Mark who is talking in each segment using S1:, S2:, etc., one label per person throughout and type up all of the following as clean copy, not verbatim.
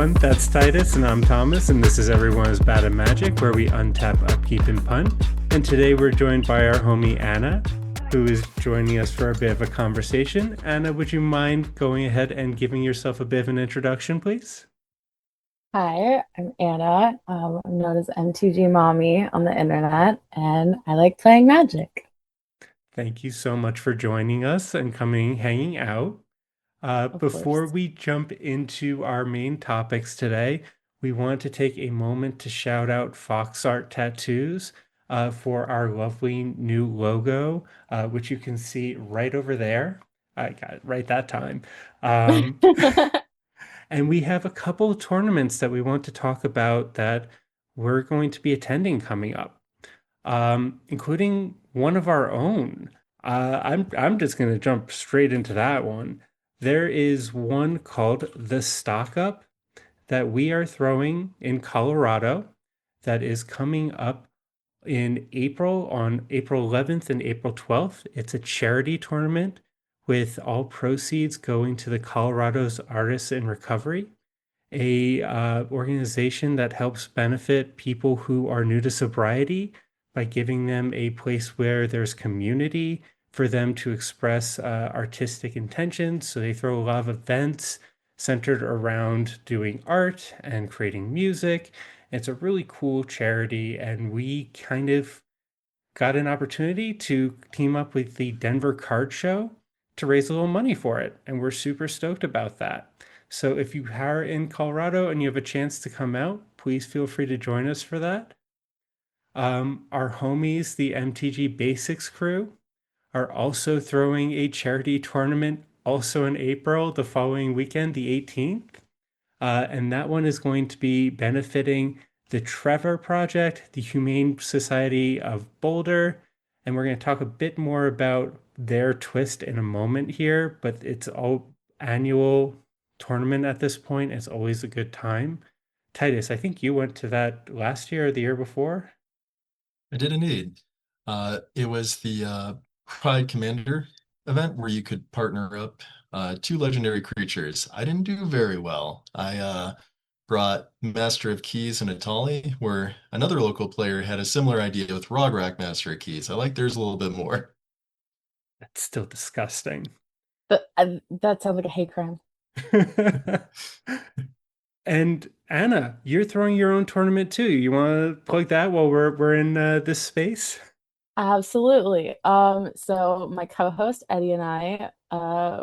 S1: everyone. That's Titus, and I'm Thomas, and this is Everyone is Bad at Magic, where we untap, upkeep, and punt. And today we're joined by our homie Anna, who is joining us for a bit of a conversation. Anna, would you mind going ahead and giving yourself a bit of an introduction, please?
S2: Hi, I'm Anna. I'm known as MTG Mommy on the internet, and I like playing Magic.
S1: Thank you so much for joining us and coming, hanging out.
S2: Of
S1: Before
S2: course.
S1: we jump into our main topics today, we want to take a moment to shout out Fox Art Tattoos for our lovely new logo, which you can see right over there. I got it right that time. Um, and we have a couple of tournaments that we want to talk about that we're going to be attending coming up, including one of our own. I'm just going to jump straight into that one. There is one called the Stock Up that we are throwing in Colorado that is coming up in April on April 11th and April 12th. It's a charity tournament with all proceeds going to the Colorado's Artists in Recovery, a organization that helps benefit people who are new to sobriety by giving them a place where there's community for them to express artistic intentions. So they throw a lot of events centered around doing art and creating music. It's a really cool charity, and we kind of got an opportunity to team up with the Denver Card Show to raise a little money for it. And we're super stoked about that. So if you are in Colorado and you have a chance to come out, please feel free to join us for that. Our homies, the MTG Basics crew, are also throwing a charity tournament also in April, the following weekend, the 18th. And that one is going to be benefiting the Trevor Project, the Humane Society of Boulder. And we're going to talk a bit more about their twist in a moment here, but it's all annual tournament at this point. It's always a good time. Titus, I think you went to that last year or the year before.
S3: I did indeed. It was the Pride Commander event where you could partner up two legendary creatures. I didn't do very well. I brought Master of Keys and Atali, where another local player had a similar idea with Rograk Master of Keys. I like theirs a little bit more.
S1: That's still disgusting.
S2: That sounds like a hate crime.
S1: And Anna, you're throwing your own tournament too. You want to plug that while we're in this space?
S2: Absolutely. So my co-host Eddie and I,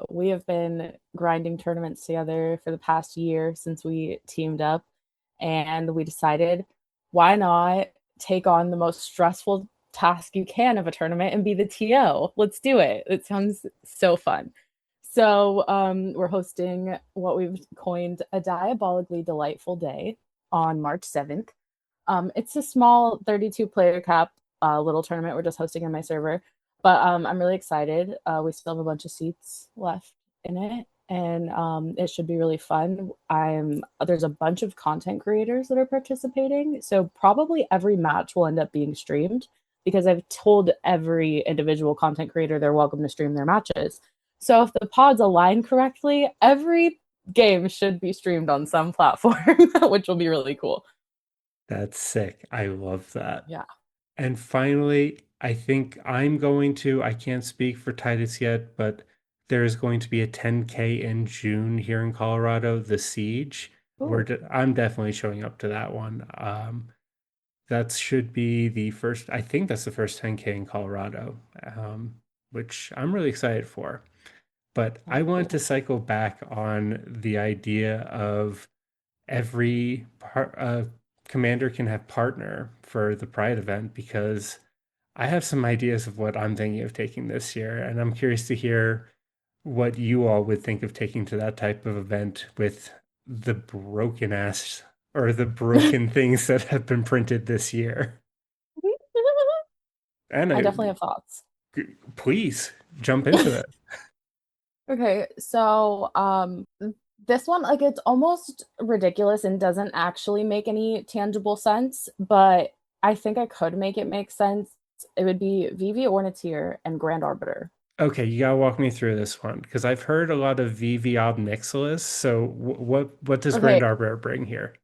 S2: we have been grinding tournaments together for the past year since we teamed up, and we decided why not take on the most stressful task you can of a tournament and be the TO. Let's do it. It sounds so fun. So we're hosting what we've coined a diabolically delightful day on March 7th. It's a small 32 player cap little tournament we're just hosting on my server. But I'm really excited. We still have a bunch of seats left in it, and it should be really fun. There's a bunch of content creators that are participating, so probably every match will end up being streamed because I've told every individual content creator they're welcome to stream their matches. So if the pods align correctly, every game should be streamed on some platform, which will be really cool.
S1: That's sick. I love that.
S2: Yeah.
S1: And finally, I think I can't speak for Titus yet, but there's going to be a 10K in June here in Colorado, the Siege.
S2: Ooh.
S1: I'm definitely showing up to that one. That should be the first, I think that's the first 10K in Colorado, which I'm really excited for. But I
S2: That's
S1: want to
S2: cool.
S1: cycle back on the idea of every commander can have partner for the Pride event because I have some ideas of what I'm thinking of taking this year, and I'm curious to hear what you all would think of taking to that type of event with the broken ass or the broken things that have been printed this year. And
S2: I definitely have thoughts.
S1: please jump into it.
S2: Okay, so this one like it's almost ridiculous and doesn't actually make any tangible sense, but I think I could make it make sense. It would be Vivi Ornitier and Grand Arbiter.
S1: Okay, you gotta walk me through this one because I've heard a lot of VV Ob Nixilis. So what does Grand
S2: Okay,
S1: Arbiter bring here?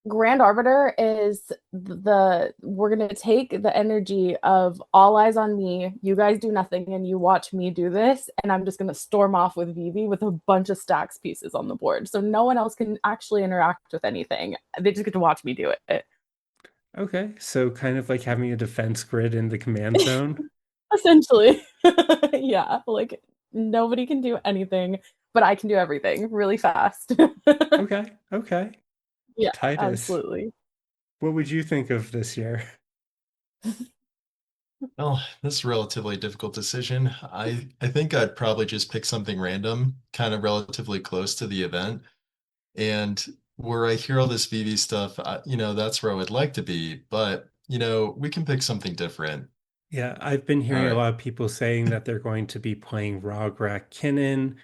S2: Grand Arbiter is we're gonna take the energy of all eyes on me. You guys do nothing and you watch me do this, and I'm just gonna storm off with Vivi with a bunch of stacks pieces on the board. So no one else can actually interact with anything. They just get to watch me do it.
S1: Okay, so kind of like having a defense grid in the command zone.
S2: Essentially. Yeah, like nobody can do anything, but I can do everything really fast.
S1: Okay, okay.
S2: Yeah,
S1: Titus,
S2: absolutely.
S1: what would you think of this year?
S3: Well, this is a relatively difficult decision. I think I'd probably just pick something random, kind of relatively close to the event. And where I hear all this VV stuff, that's where I would like to be. But, we can pick something different.
S1: Yeah, I've been
S3: All
S1: hearing a
S3: right.
S1: lot of people saying that they're going to be playing Rograk Kinnan,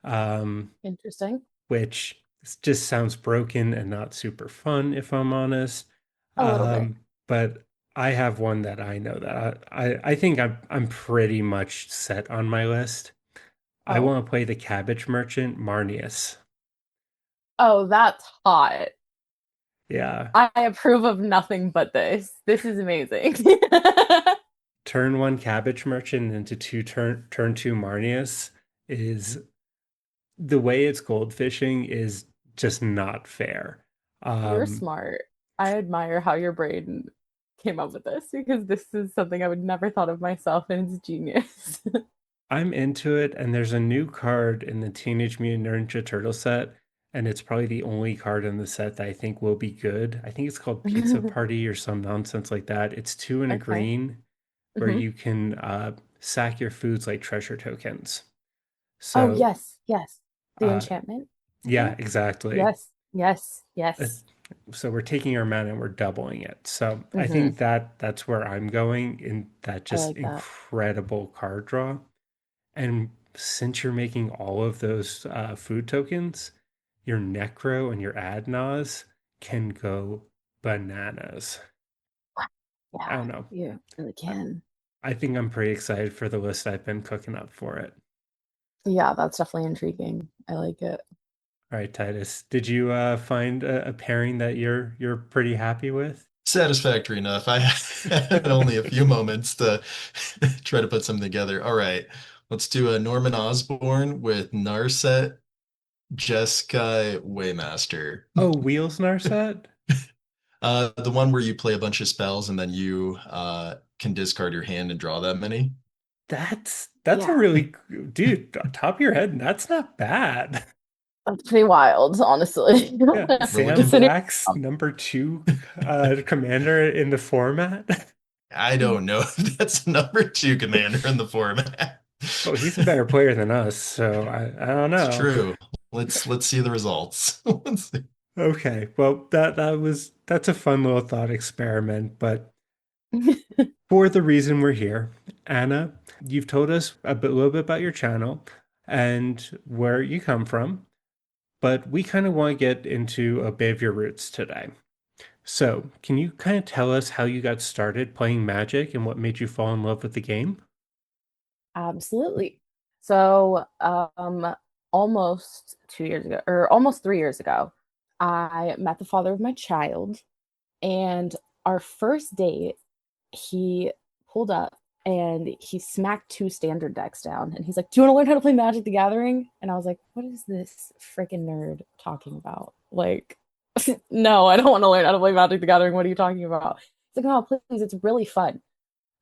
S1: um,
S2: Interesting.
S1: which just sounds broken and not super fun, if I'm honest.
S2: A little bit.
S1: But I have one that I know that I think I'm pretty much set on my list. I
S2: Oh.
S1: want to play the Cabbage Merchant, Marnius.
S2: Oh, that's hot.
S1: Yeah,
S2: I approve of nothing but this. This is amazing.
S1: turn one Cabbage Merchant into turn two Marnius is the way it's goldfishing is just not fair.
S2: You're
S1: Um,
S2: smart. I admire how your brain came up with this because this is something I would never thought of myself, and it's genius.
S1: I'm into it, and there's a new card in the Teenage Mutant Ninja Turtle set, and it's probably the only card in the set that I think will be good. I think it's called Pizza Party or some nonsense like that. It's two and a
S2: Okay.
S1: green, where
S2: Hmm.
S1: you can sack your foods like treasure tokens.
S2: Oh,
S1: So,
S2: yes, yes. The
S1: uh,
S2: enchantment, I
S1: yeah,
S2: think.
S1: exactly.
S2: Yes, yes,
S1: Uh,
S2: yes.
S1: So we're taking our mana and we're doubling it. So I
S2: Hmm.
S1: think that that's where I'm going in that
S2: I
S1: just
S2: like that.
S1: incredible card draw. And since you're making all of those food tokens, your Necro and your Adnaz can go bananas. I
S2: Yeah,
S1: don't know.
S2: you really
S1: I,
S2: can.
S1: I think I'm pretty excited for the list I've been cooking up for it.
S2: Yeah, that's definitely intriguing. I like it.
S1: All right, Titus, did you find a pairing that you're pretty happy with?
S3: Satisfactory enough. I had only a few moments to try to put something together. All right. Let's do a Norman Osborn with Narset, Jeskai, Waymaster.
S1: Oh, Wheels Narset?
S3: The one where you play a bunch of spells and then you can discard your hand and draw that many.
S1: That's a
S2: Yeah,
S1: really dude, top of your head, that's not bad.
S2: that's pretty wild, honestly.
S1: Yeah,
S3: We're
S1: Sam
S3: looking,
S2: Considering
S1: Black's number two commander in the format.
S3: I don't know if that's number two commander in the format.
S1: Well, he's a better player than us, so I don't
S3: It's
S1: know.
S3: true. Let's see the results. Let's see.
S1: Okay, well that's a fun little thought experiment, but for the reason we're here, Anna, you've told us little bit about your channel and where you come from, but we kind of want to get into a bit of your roots today. So, can you kind of tell us how you got started playing Magic and what made you fall in love with the game?
S2: Absolutely. So, almost 2 years ago, or almost 3 years ago, I met the father of my child, and our first date, he pulled up and he smacked two standard decks down, and he's like, "Do you want to learn how to play Magic the Gathering?" And I was like, "What is this freaking nerd talking about?" Like, no, I don't want to learn how to play Magic the Gathering. What are you talking about? He's like, "Oh, please, it's really fun."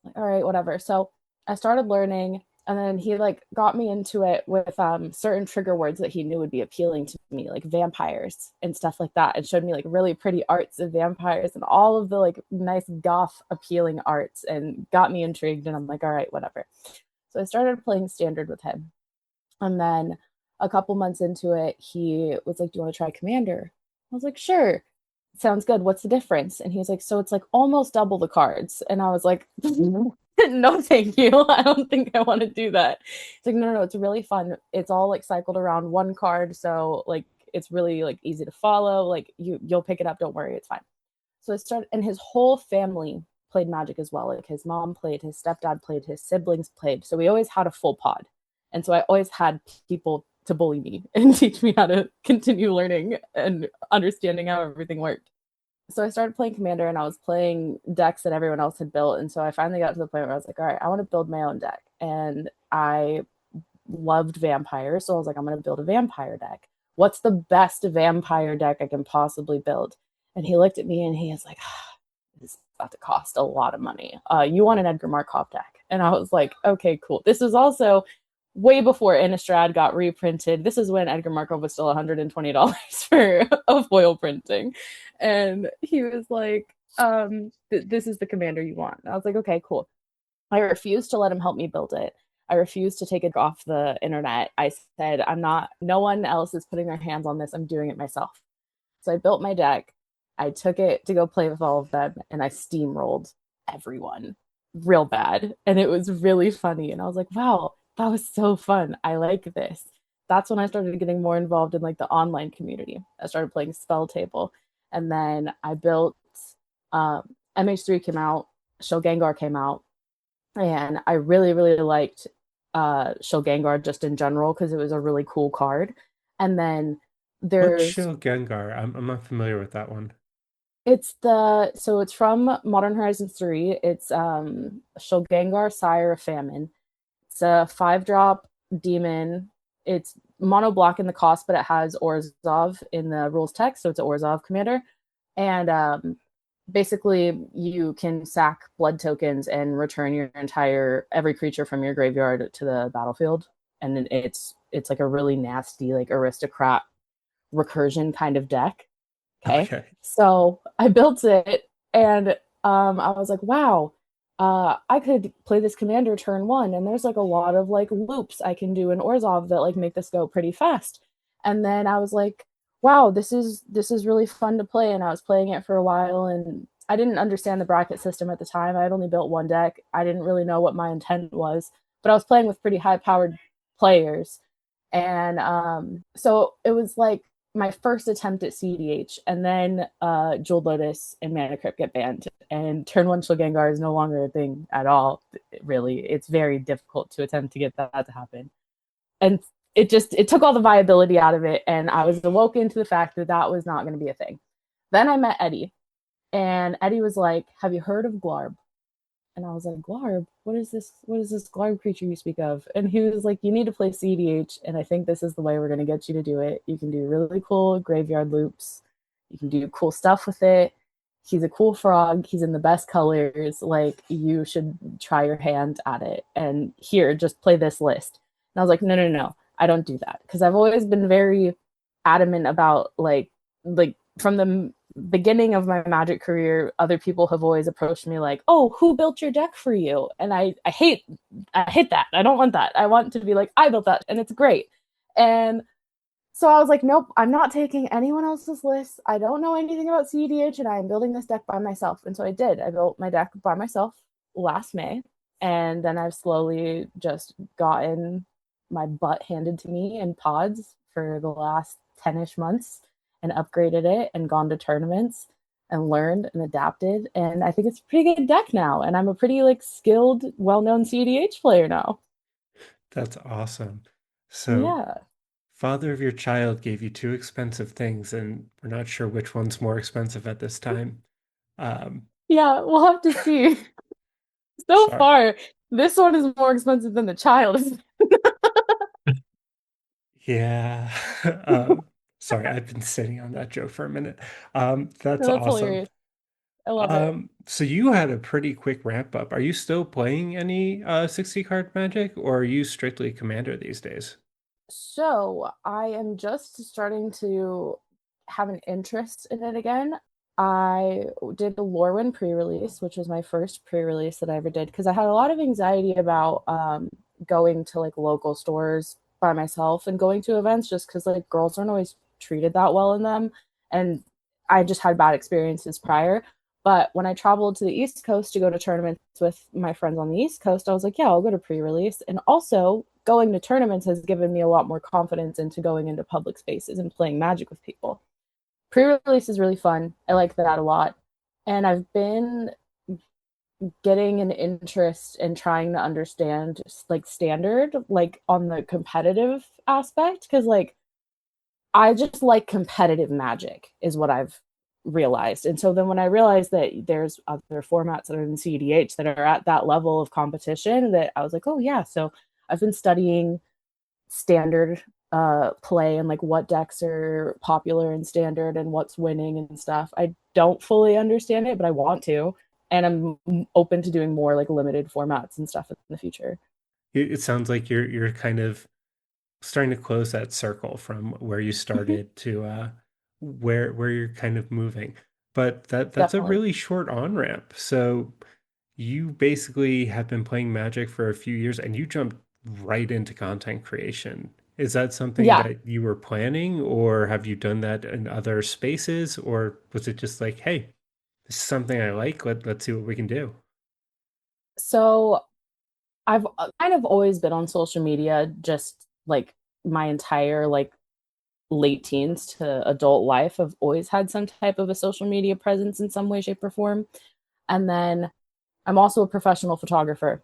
S2: Like, all right, whatever. So I started learning, and then he like got me into it with certain trigger words that he knew would be appealing to me, like vampires and stuff like that, and showed me like really pretty arts of vampires and all of the like nice goth appealing arts, and got me intrigued. And I'm like, all right, whatever. So I started playing standard with him, and then a couple months into it, he was like, "Do you want to try Commander?" I was like, "Sure. Sounds good. What's the difference?" And he was like, "So it's like almost double the cards." And I was like, "No, thank you. I don't think I want to do that." It's like, "No, no, no. It's really fun. It's all like cycled around one card. So like it's really like easy to follow. Like you'll pick it up. Don't worry. It's fine." So I started, and his whole family played Magic as well. Like his mom played, his stepdad played, his siblings played. So we always had a full pod. And so I always had people to bully me and teach me how to continue learning and understanding how everything worked. So I started playing Commander and I was playing decks that everyone else had built. And so I finally got to the point where I was like, all right, I want to build my own deck. And I loved vampires. So I was like, I'm going to build a vampire deck. What's the best vampire deck I can possibly build? And he looked at me and he was like, this is about to cost a lot of money. You want an Edgar Markov deck? And I was like, okay, cool. This was also way before Innistrad got reprinted. This is when Edgar Markov was still $120 for a foil printing. And he was like, this is the commander you want. And I was like, okay, cool. I refused to let him help me build it. I refused to take it off the internet. I said, I'm not, no one else is putting their hands on this. I'm doing it myself. So I built my deck. I took it to go play with all of them and I steamrolled everyone real bad. And it was really funny. And I was like, wow, that was so fun. I like this. That's when I started getting more involved in like the online community. I started playing Spell Table. And then I built MH3 came out, Shogungar came out, and I really, really liked Shogungar just in general because it was a really cool card. And then
S1: What's
S2: there's
S1: Shil Gengar? I'm not familiar with that one.
S2: it's the so it's from Modern Horizons 3. It's Shogungar, Sire of Famine. It's a 5-drop demon. It's mono block in the cost, but it has Orzhov in the rules text, so it's an Orzhov commander. And basically, you can sack blood tokens and return your entire every creature from your graveyard to the battlefield. And then it's like a really nasty like aristocrat recursion kind of deck. Okay.
S1: Okay.
S2: So I built it and I was like, wow, I could play this commander turn one, and there's like a lot of like loops I can do in Orzhov that like make this go pretty fast. And then I was like, wow, this is really fun to play. And I was playing it for a while and I didn't understand the bracket system at the time. I had only built one deck. I didn't really know what my intent was, but I was playing with pretty high powered players. And so it was like my first attempt at CDH, and then Jewel Lotus and Mana Crypt get banned, and turn one Shogungar is no longer a thing at all. Really, it's very difficult to attempt to get that to happen, and it took all the viability out of it, and I was awoken to the fact that that was not going to be a thing. Then I met Eddie, and Eddie was like, "Have you heard of Glarb?" And I was like, Glarb, what is this? What is this Glarb creature you speak of? And he was like, you need to play CDH, and I think this is the way we're going to get you to do it. You can do really cool graveyard loops. You can do cool stuff with it. He's a cool frog. He's in the best colors. Like, you should try your hand at it. And here, just play this list. And I was like, no, no, no, I don't do that. Because I've always been very adamant about like from the beginning of my Magic career, other people have always approached me like, "Oh, who built your deck for you?" And I hate that. I don't want that. I want to be like, "I built that, and it's great." And so I was like, "Nope, I'm not taking anyone else's list. I don't know anything about CEDH, and I am building this deck by myself." And so I did. I built my deck by myself last May, and then I've slowly just gotten my butt handed to me in pods for the last 10ish months and upgraded it and gone to tournaments and learned and adapted. And I think it's a pretty good deck now. And I'm a pretty like skilled, well-known CDH player now.
S1: That's awesome. So,
S2: Yeah.
S1: father of your child gave you two expensive things, and we're not sure which one's more expensive at this time. Um,
S2: Yeah, we'll have to see. So
S1: sorry.
S2: far, this one is more expensive than the child.
S1: Yeah. Sorry, I've been sitting on that joke for a minute. That's
S2: That's
S1: awesome.
S2: hilarious. I love it.
S1: So you had a pretty quick ramp up. Are you still playing any 60 card Magic, or are you strictly Commander these days?
S2: So I am just starting to have an interest in it again. I did the Lorwyn pre-release, which was my first pre-release that I ever did, because I had a lot of anxiety about going to like local stores by myself and going to events just because like girls aren't always treated that well in them. And I just had bad experiences prior. But when I traveled to the East Coast to go to tournaments with my friends on the East Coast, I was like, yeah, I'll go to pre-release. And also going to tournaments has given me a lot more confidence into going into public spaces and playing Magic with people. Pre-release is really fun. I like that a lot. And I've been getting an interest in trying to understand like standard, like on the competitive aspect, because like I just like competitive magic is what I've realized. And so then when I realized that there's other formats that are in CDH that are at that level of competition, that I was like, oh yeah. So I've been studying standard play and like what decks are popular in standard and what's winning and stuff. I don't fully understand it, but I want to. And I'm open to doing more like limited formats and stuff in the future.
S1: It sounds like you're kind of starting to close that circle from where you
S2: Mhm.
S1: started to where you're kind of moving. But that's a
S2: Definitely.
S1: really short on-ramp. So you basically have been playing Magic for a few years and you jumped right into content creation. Is that something
S2: Yeah.
S1: that you were planning, or have you done that in other spaces, or was it just like, hey, this is something I like, let's see what we can do?
S2: So I've kind of always been on social media, just like my entire like late teens to adult life. I've always had some type of a social media presence in some way, shape, or form. And then I'm also a professional photographer.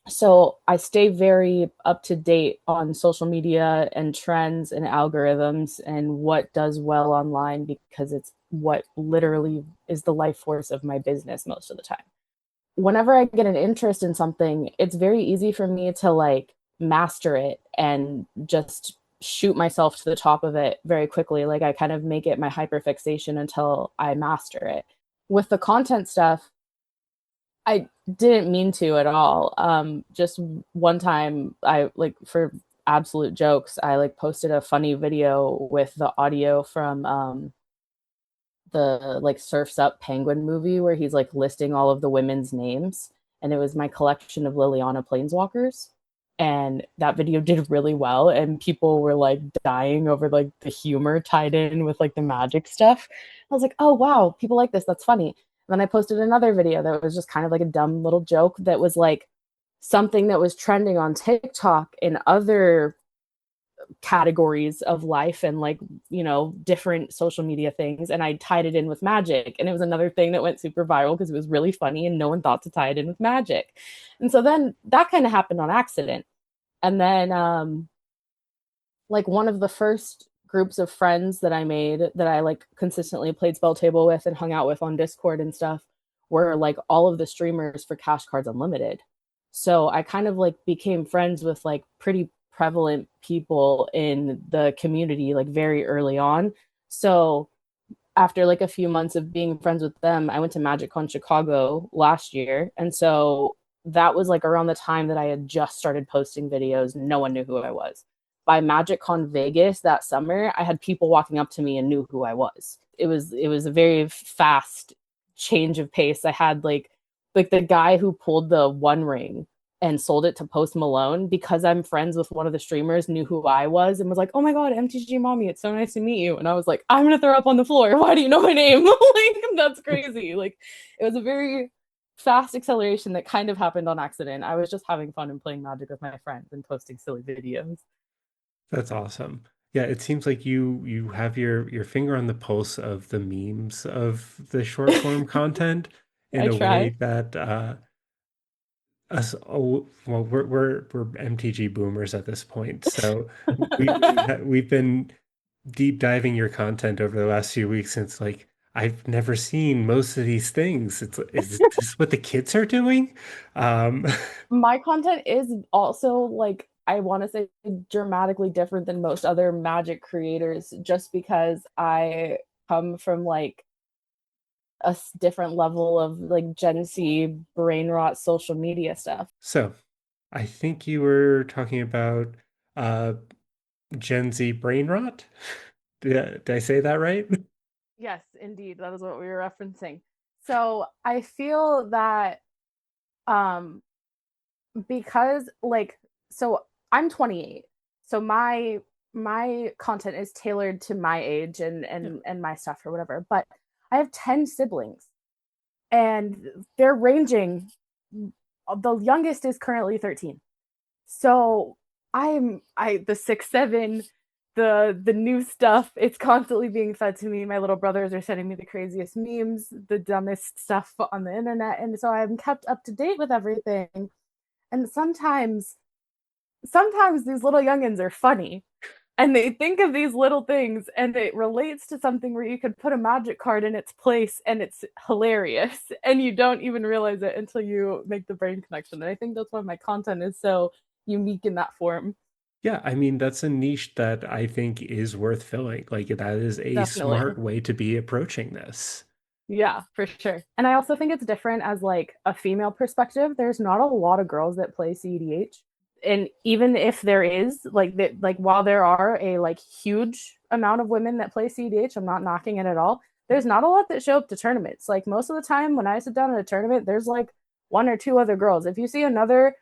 S2: So I stay very up to date on social media and trends and algorithms and what does well online because it's what literally is the life force of my business most of the time. Whenever I get an interest in something, it's very easy for me to like master it and just shoot myself to the top of it very quickly. Like I kind of make it my hyperfixation until I master it. With the content stuff, I didn't mean to at all. Just one time, I like for absolute jokes, I like posted a funny video with the audio from the like Surfs Up Penguin movie where he's like listing all of the women's names, and it was my collection of Liliana Planeswalkers. And that video did really well, and people were like dying over like the humor tied in with like the magic stuff. I was like, oh wow, people like this. That's funny. And then I posted another video that was just kind of like a dumb little joke that was like something that was trending on TikTok in other categories of life and like different social media things, and I tied it in with magic, and it was another thing that went super viral because it was really funny and no one thought to tie it in with magic. And so then that kind of happened on accident. And then like one of the first groups of friends that I made that I like consistently played spell table with and hung out with on Discord and stuff were like all of the streamers for Cash Cards Unlimited. So I kind of like became friends with like pretty prevalent people in the community like very early on. So after like a few months of being friends with them, I went to MagicCon Chicago last year. And so that was like around the time that I had just started posting videos. No one knew who I was. By MagicCon Vegas that summer, I had people walking up to me and knew who I was. It was a very fast change of pace. I had like the guy who pulled the One Ring and sold it to Post Malone, because I'm friends with one of the streamers, knew who I was and was like, "Oh my god, MTG Mommy, it's so nice to meet you." And I was like, "I'm gonna throw up on the floor. Why do you know my name?" Like that's crazy. Like it was a very fast acceleration that kind of happened on accident. I was just having fun and playing Magic with my friends and posting silly videos.
S1: That's awesome. Yeah, it seems like you have your finger on the pulse of the memes of the short form content in
S2: I
S1: a way
S2: try.
S1: that us oh, well we're MTG boomers at this point. So we've been deep diving your content over the last few weeks since like I've never seen most of these things. Is this what the kids are doing? Um
S2: My content is also like I want to say dramatically different than most other Magic creators just because I come from like a different level of like Gen Z brain rot social media stuff.
S1: so I think you were talking about uh Gen Z brain rot. Did I say that right?
S2: Yes, indeed. That is what we were referencing. So I feel that um because like so I'm 28. So my content is tailored to my age and
S1: Yeah.
S2: and my stuff or whatever. But I have 10 siblings and they're ranging, the youngest is currently 13. So I the 6'7", the new stuff, it's constantly being fed to me. My little brothers are sending me the craziest memes, the dumbest stuff on the internet, and so I'm kept up to date with everything. And sometimes these little youngins are funny, and they think of these little things and it relates to something where you could put a magic card in its place and it's hilarious and you don't even realize it until you make the brain connection. And I think that's why my content is so unique in that form.
S1: Yeah, I mean, that's a niche that I think is worth filling. Like, that is a smart
S2: Definitely.
S1: way to be approaching this.
S2: Yeah, for sure. And I also think it's different as like a female perspective. There's not a lot of girls that play CEDH. And even if there is, like that, like while there are a like huge amount of women that play CEDH, I'm not knocking it at all. There's not a lot that show up to tournaments. Like most of the time when I sit down at a tournament, there's like one or two other girls. If you see another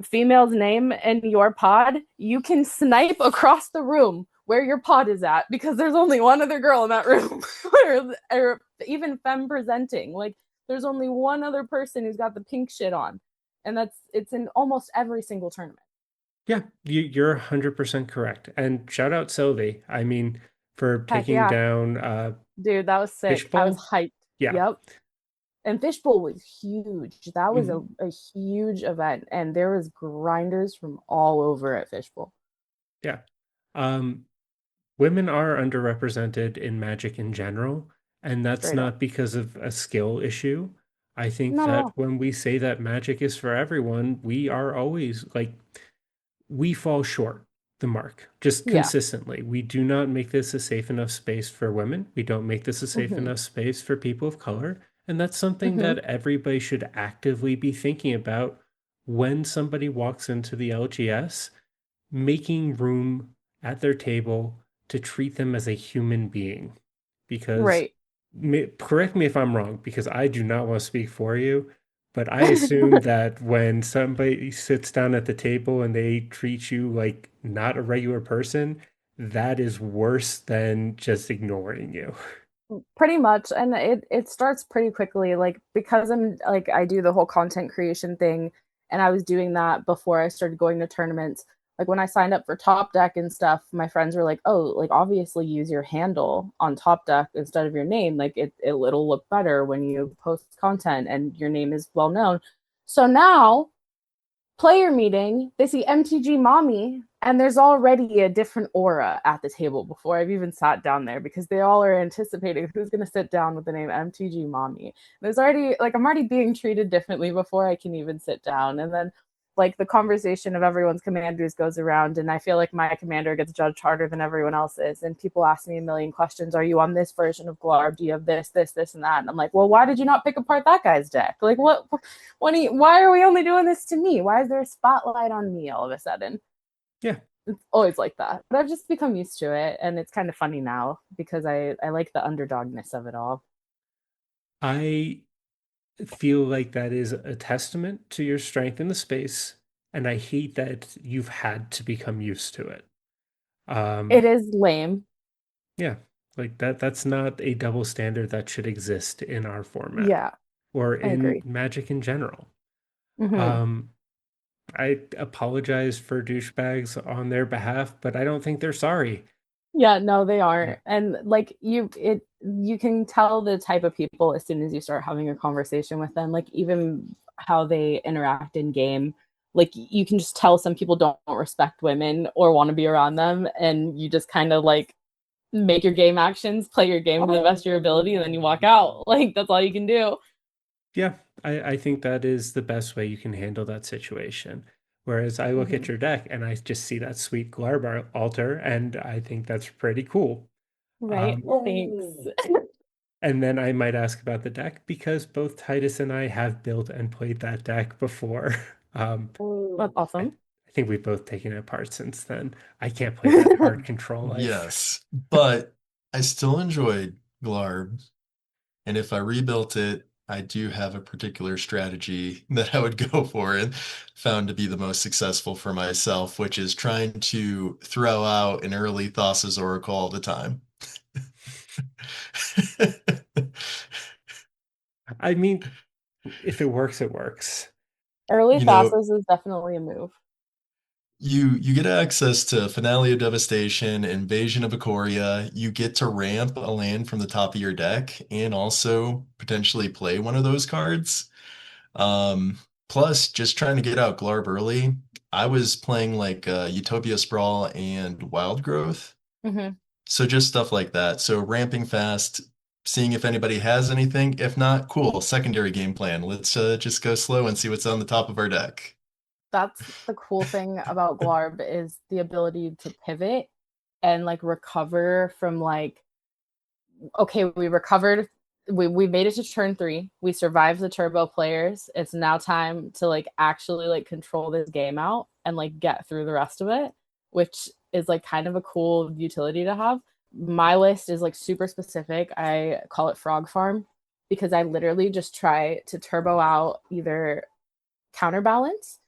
S2: female's name in your pod, you can snipe across the room where your pod is at because there's only one other girl in that room, or even femme presenting. Like there's only one other person who's got the pink shit on, and it's in almost every single tournament.
S1: Yeah, you're 100% correct. And shout out Sylvie. I mean, for
S2: Heck
S1: taking
S2: yeah,
S1: down
S2: dude, that was sick. I was
S1: Fishbowl.
S2: hyped.
S1: Yeah,
S2: Yep. And Fishbowl was huge. That was
S1: mhm,
S2: a huge event, and there was grinders from all over at Fishbowl.
S1: yeah. Um, Women are underrepresented in Magic in general, and that's
S2: Straight up.
S1: not because of a skill issue. I think
S2: Not at
S1: that
S2: all.
S1: when we say that Magic is for everyone, we are always like, we fall short the mark just
S2: Yeah.
S1: consistently. We do not make this a safe enough space for women. We don't make this a safe
S2: Hmm.
S1: enough space for people of color. And that's something
S2: Hmm.
S1: that everybody should actively be thinking about when somebody walks into the LGS, making room at their table to treat them as a human being. Because,
S2: Right.
S1: correct me if I'm wrong, because I do not want to speak for you, but I assume that when somebody sits down at the table and they treat you like not a regular person, that is worse than just ignoring you.
S2: Pretty much. And it starts pretty quickly. Like because I'm like I do the whole content creation thing and I was doing that before I started going to tournaments. Like when I signed up for Top Deck and stuff, my friends were like, "Oh, like obviously use your handle on Top Deck instead of your name. Like it'll look better when you post content and your name is well known." So now player meeting, they see MTG Mommy, and there's already a different aura at the table before I've even sat down there because they all are anticipating who's going to sit down with the name MTG Mommy. There's already, like, I'm already being treated differently before I can even sit down. And then, like, the conversation of everyone's commanders goes around, and I feel like my commander gets judged harder than everyone else's. And people ask me a million questions. Are you on this version of Glarb? Do you have this, and that? And I'm like, well, why did you not pick apart that guy's deck? Like, why are we only doing this to me? Why is there a spotlight on me all of a sudden?
S1: Yeah,
S2: It's always like that. But I've just become used to it, and it's kind of funny now because I like the underdogness of it all.
S1: I feel like that is a testament to your strength in the space, and I hate that you've had to become used to it.
S2: It
S1: Um,
S2: is lame.
S1: yeah, like that's not a double standard that should exist in our format
S2: Yeah,
S1: or
S2: I
S1: in
S2: agree.
S1: Magic in general.
S2: Hmm.
S1: Um, I apologize for douchebags on their behalf, but I don't think they're sorry.
S2: Yeah, no, they
S1: Yeah.
S2: aren't. And like you can tell the type of people as soon as you start having a conversation with them, like even how they interact in game. Like you can just tell some people don't respect women or want to be around them, and you just kind of like make your game actions, play your game to the best of your ability, and then you walk out. Like that's all you can do.
S1: Yeah, I think that is the best way you can handle that situation. Whereas I look at
S2: Hmm.
S1: your deck and I just see that sweet Glarb altar, and I think that's pretty cool.
S2: Right?
S1: Um,
S2: Thanks.
S1: and then I might ask about the deck because both Titus and I have built and played that deck before. Um,
S2: That's
S1: I,
S2: awesome.
S1: I think we've both taken it apart since then. I can't play that hard control life.
S3: Yes, but I still enjoyed Glarb, and if I rebuilt it, I do have a particular strategy that I would go for and found to be the most successful for myself, which is trying to throw out an early Thassa's Oracle all the time.
S1: I mean, if it works, it works.
S2: Early
S3: You know,
S2: Thassa's is definitely a move.
S3: You get access to Finale of Devastation, Invasion of Ikoria. You get to ramp a land from the top of your deck and also potentially play one of those cards. Um, Plus, just trying to get out Glarb early. I was playing like Utopia Sprawl and Wild Growth.
S2: Hmm.
S3: So just stuff like that. So ramping fast, seeing if anybody has anything. If not, cool. Secondary game plan. Let's just go slow and see what's on the top of our deck.
S2: That's the cool thing about Glarb is the ability to pivot and like recover from like, okay, we recovered, we made it to turn three, we survived the turbo players. It's now time to like actually like control this game out and like get through the rest of it, which is like kind of a cool utility to have. My list is like super specific. I call it Frog Farm because I literally just try to turbo out either Counterbalance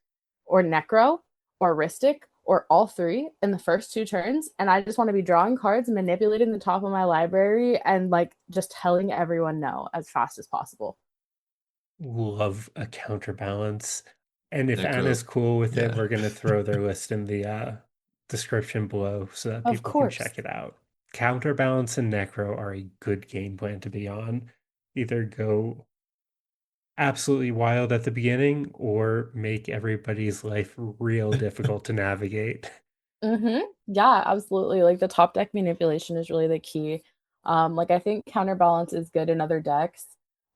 S2: or Necro or Ristic or all three in the first two turns. And I just want to be drawing cards, manipulating the top of my library, and like just telling everyone no as fast as possible.
S1: Love a counterbalance. And if
S3: Necro.
S1: Anna's cool with it,
S3: Yeah.
S1: we're gonna throw their list in the description below so that
S2: Of
S1: people can
S2: course.
S1: check it out. Counterbalance and Necro are a good game plan to be on. Either go absolutely wild at the beginning or make everybody's life real difficult to navigate.
S2: Mm-hmm. Yeah, absolutely. Like the top deck manipulation is really the key. Like I think Counterbalance is good in other decks,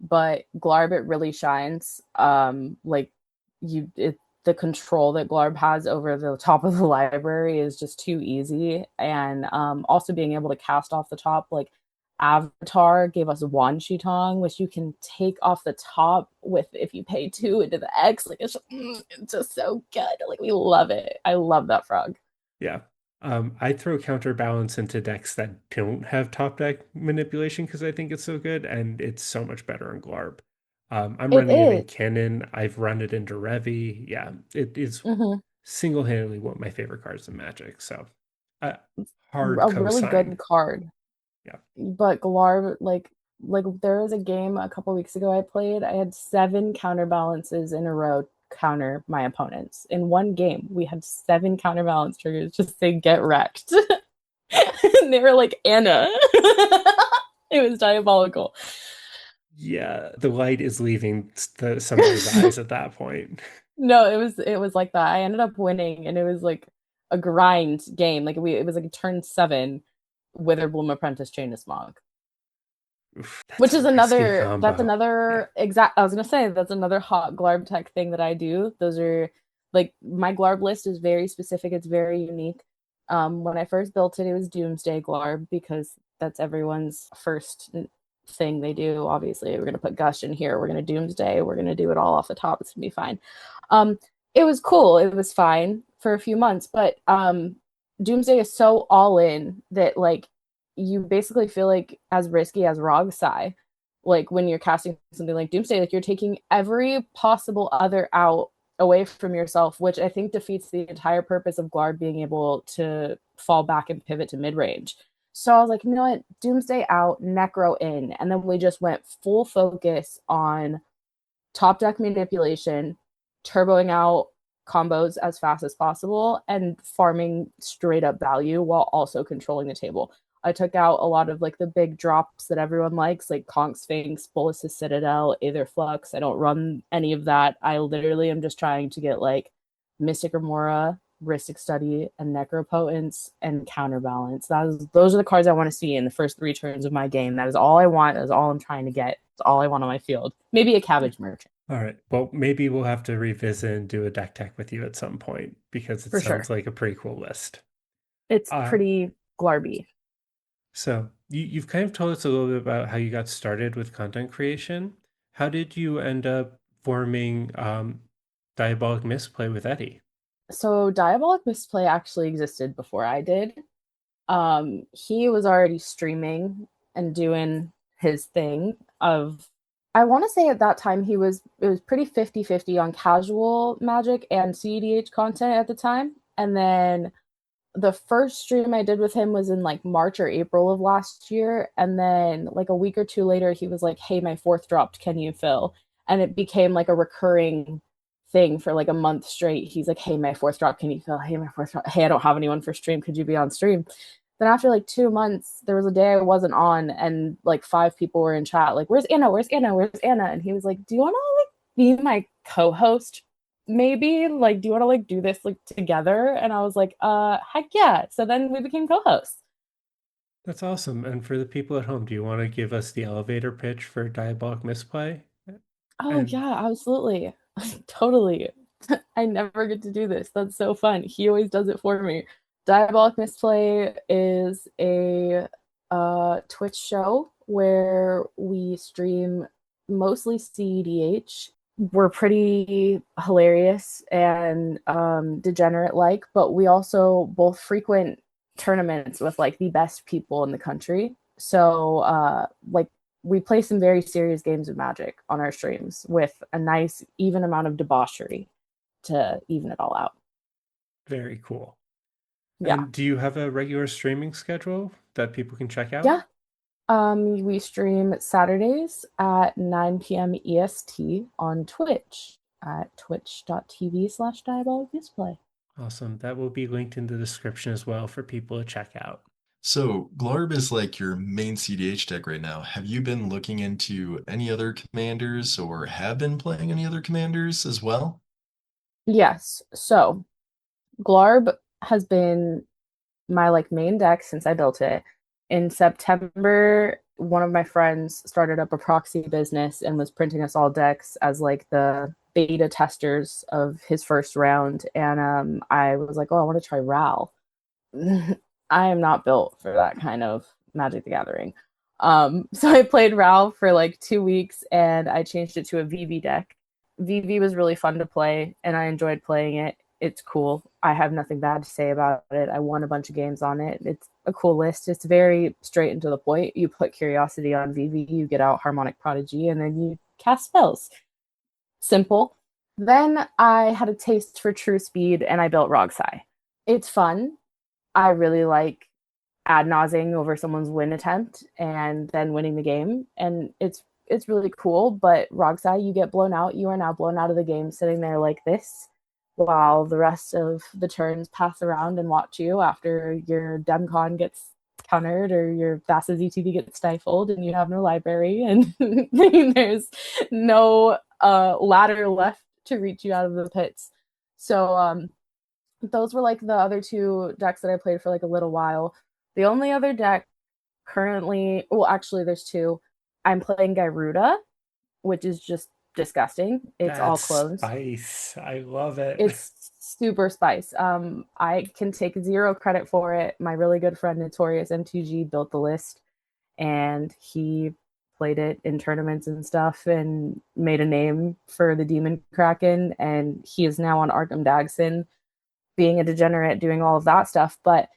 S2: but Glarb it really shines. Like the control that Glarb has over the top of the library is just too easy. And also being able to cast off the top, like Avatar gave us one Shitong, which you can take off the top with if you pay two into the X. Like it's just so good. Like we love it. I love that frog.
S1: Yeah. I throw counterbalance into decks that don't have top deck manipulation because I think it's so good and it's so much better in Glarb. I'm
S2: It
S1: running it in
S2: is.
S1: Kennen. I've run it into Revi. Yeah, it is
S2: Mhm.
S1: single-handedly one of my favorite cards in Magic. So, uh, hard
S2: A really
S1: cosign.
S2: good card.
S1: Yeah.
S2: But Galar, like there was a game a couple weeks ago I played. I had seven counterbalances in a row counter my opponents. In one game, we had seven counterbalance triggers just say get wrecked. And they were like, Anna. It was diabolical.
S1: Yeah, the light is leaving somebody's eyes at that point.
S2: No, it was like that. I ended up winning and it was like a grind game. Like it was like a turn seven Witherbloom Apprentice Chain of Smog.
S1: Oof, that's
S2: Which
S1: a
S2: is
S1: risky
S2: another that's
S1: combo. Yeah.
S2: another exact I was gonna say that's another hot Glarb tech thing that I do. Those are like my Glarb list is very specific, it's very unique. When I first built it, it was Doomsday Glarb because that's everyone's first thing they do. Obviously, we're gonna put Gush in here, we're gonna Doomsday, we're gonna do it all off the top, it's gonna be fine. Um, it was cool, it was fine for a few months, but Doomsday is so all in that like you basically feel like as risky as Rogsai. Like when you're casting something like Doomsday, like you're taking every possible other out away from yourself, which I think defeats the entire purpose of Glarb being able to fall back and pivot to mid range. So I was like, you know what? Doomsday out, Necro in. And then we just went full focus on top deck manipulation, turboing out combos as fast as possible, and farming straight up value while also controlling the table. I took out a lot of like the big drops that everyone likes, like Conch Sphinx, Bolus's Citadel, Aether Flux. I don't run any of that. I literally am just trying to get like Mystic Remora, Ristic Study, and Necropotence and Counterbalance. Those are the cards I want to see in the first three turns of my game. That is all I want. That is all I'm trying to get. That's all I want on my field. Maybe a Cabbage Merchant
S1: All right. Well, maybe we'll have to revisit and do a deck tech with you at some point because it
S2: for
S1: sounds
S2: sure.
S1: like a pretty cool list.
S2: It's
S1: Uh,
S2: pretty glarby.
S1: so you've kind of told us a little bit about how you got started with content creation. How did you end up forming Diabolic Misplay with Eddie?
S2: So Diabolic Misplay actually existed before I did. He was already streaming and doing his thing of I want to say at that time it was pretty 50-50 on casual magic and CEDH content at the time. And then the first stream I did with him was in like March or April of last year. And then like a week or two later, he was like, hey, my fourth dropped. Can you fill? And it became like a recurring thing for like a month straight. He's like, "Hey, my fourth drop, can you fill? Hey, my fourth drop. Hey, I don't have anyone for stream. Could you be on stream?" Then after like 2 months, there was a day I wasn't on, and like five people were in chat, like, "Where's Anna? Where's Anna? Where's Anna?" And he was like, "Do you want to like be my co-host? Maybe like, do you want to like do this like together?" And I was like, heck yeah." So then we became co-hosts.
S1: That's awesome. And for the people at home, do you want to give us the elevator pitch for Diabolic Misplay?
S2: Oh
S1: And
S2: yeah, absolutely. Totally. I never get to do this. That's so fun. He always does it for me. Diabolic Misplay is a Twitch show where we stream mostly CEDH. We're pretty hilarious and degenerate like, but we also both frequent tournaments with like the best people in the country. So like we play some very serious games of Magic on our streams with a nice even amount of debauchery to even it all out.
S1: very cool.
S2: Yeah.
S1: And do you have a regular streaming schedule that people can check out?
S2: Yeah. We stream Saturdays at 9 p.m. EST on Twitch at twitch.tv/diabolic display.
S1: Awesome. That will be linked in the description as well for people to check out.
S3: So Glarb is like your main CDH deck right now. Have you been looking into any other commanders or have been playing any other commanders as well?
S2: Yes. So Glarb has been my like main deck since I built it. In September, one of my friends started up a proxy business and was printing us all decks as like the beta testers of his first round. And I was like, "Oh, I want to try Ral." I am not built for that kind of Magic the Gathering. So I played Ral for like 2 weeks and I changed it to a VV deck. VV was really fun to play and I enjoyed playing it. It's cool. I have nothing bad to say about it. I won a bunch of games on it. It's a cool list. It's very straight and to the point. You put Curiosity on VV, you get out Harmonic Prodigy, and then you cast spells. Simple. Then I had a taste for True Speed and I built Rogsai. It's fun. I really like ad nausing over someone's win attempt and then winning the game. And it's really cool. But Rogsai, you get blown out. You are now blown out of the game, sitting there like this, while the rest of the turns pass around and watch you after your DemCon gets countered or your fastest ETB gets stifled and you have no library and there's no ladder left to reach you out of the pits. So those were like the other two decks that I played for like a little while. The only other deck currently, well, actually, there's two. I'm playing Gyruda, which is just disgusting. It's all
S1: That's
S2: clones.
S1: spice. I love it.
S2: It's super spice. I can take zero credit for it. My really good friend Notorious MTG built the list, and he played it in tournaments and stuff, and made a name for the Demon Kraken. And he is now on Arkham Dagson, being a degenerate, doing all of that stuff. But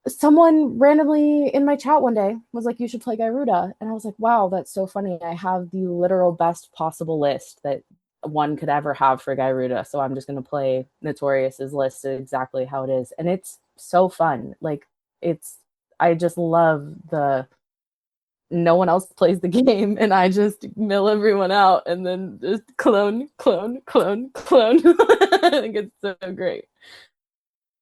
S2: someone randomly in my chat one day was like, "You should play Gyruda." And I was like, "Wow, that's so funny. I have the literal best possible list that one could ever have for Gyruda. So I'm just going to play Notorious's list exactly how it is." And it's so fun. Like, I just love the no one else plays the game and I just mill everyone out and then just clone, clone, clone, clone. I think it's so great.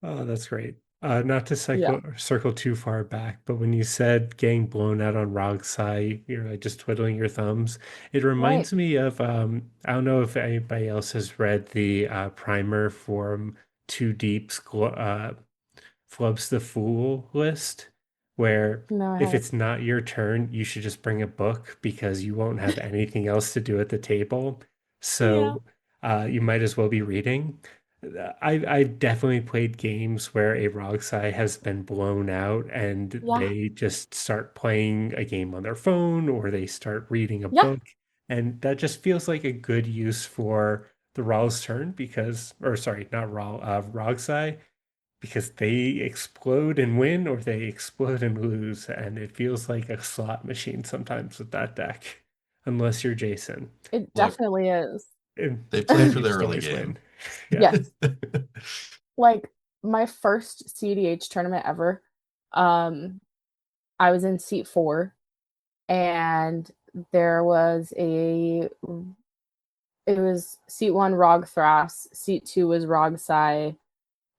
S1: Oh, that's great. Not to
S2: Yeah.
S1: circle too far back, but when you said getting blown out on Rogsai, you're like just twiddling your thumbs. It
S2: Right.
S1: reminds me of I don't know if anybody else has read the primer for Too Deep's Flubs the Fool list, where
S2: No, I
S1: if
S2: haven't.
S1: it's not your turn, you should just bring a book because you won't have anything else to do at the table.
S2: Yeah.
S1: So you might as well be reading. I've definitely played games where a Rogsai has been blown out and
S2: Yeah.
S1: they just start playing a game on their phone or they start reading a
S2: Yeah.
S1: book. And that just feels like a good use for the Raw's turn because, or sorry, not Raw, Rogsai, because they explode and win or they explode and lose. And it feels like a slot machine sometimes with that deck, unless you're Jason.
S2: It
S3: Look,
S2: definitely is.
S1: And
S3: they play for
S1: you
S3: the
S1: just
S3: early
S1: always
S3: game.
S1: win. Yeah.
S2: Yes. Like my first CDH tournament ever, um, I was in seat four and there was a it was seat one Rog Thras, seat two was Rog Sai,